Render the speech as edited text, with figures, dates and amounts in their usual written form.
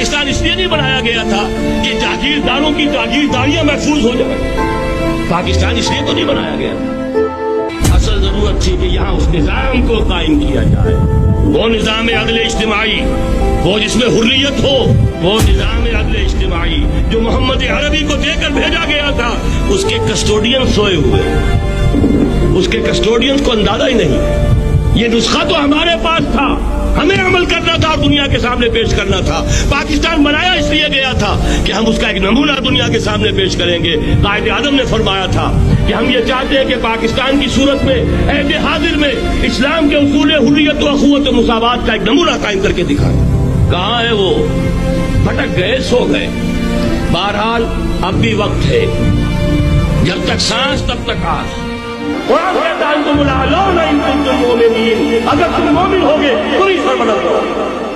پاکستان اس لیے نہیں بنایا گیا تھا کہ جاگیرداروں کی جاگیرداریاں محفوظ ہو جائیں. پاکستان اس لیے تو نہیں بنایا گیا تھا. اصل ضرورت تھی کہ یہاں اس نظام کو قائم کیا جائے, وہ نظام عدل اجتماعی, وہ جس میں حریت ہو, وہ نظام عدل اجتماعی جو محمد عربی کو دے کر بھیجا گیا تھا. اس کے کسٹوڈین سوئے ہوئے, اس کے کسٹوڈین کو اندازہ ہی نہیں. یہ نسخہ تو ہمارے پاس تھا, ہمیں عمل کرنا تھا اور دنیا کے سامنے پیش کرنا تھا. پاکستان بنایا اس لیے گیا تھا کہ ہم اس کا ایک نمونہ دنیا کے سامنے پیش کریں گے. قائد اعظم نے فرمایا تھا کہ ہم یہ چاہتے ہیں کہ پاکستان کی صورت میں عہد حاضر میں اسلام کے اصول حریت و اخوت و مساوات کا ایک نمونہ قائم کر کے دکھائیں. کہاں ہے وہ؟ بھٹک گئے, سو گئے. بہرحال اب بھی وقت ہے, جب تک سانس تب تک آس. اگر تم مومن ہوگے تو اس پر بدل دو.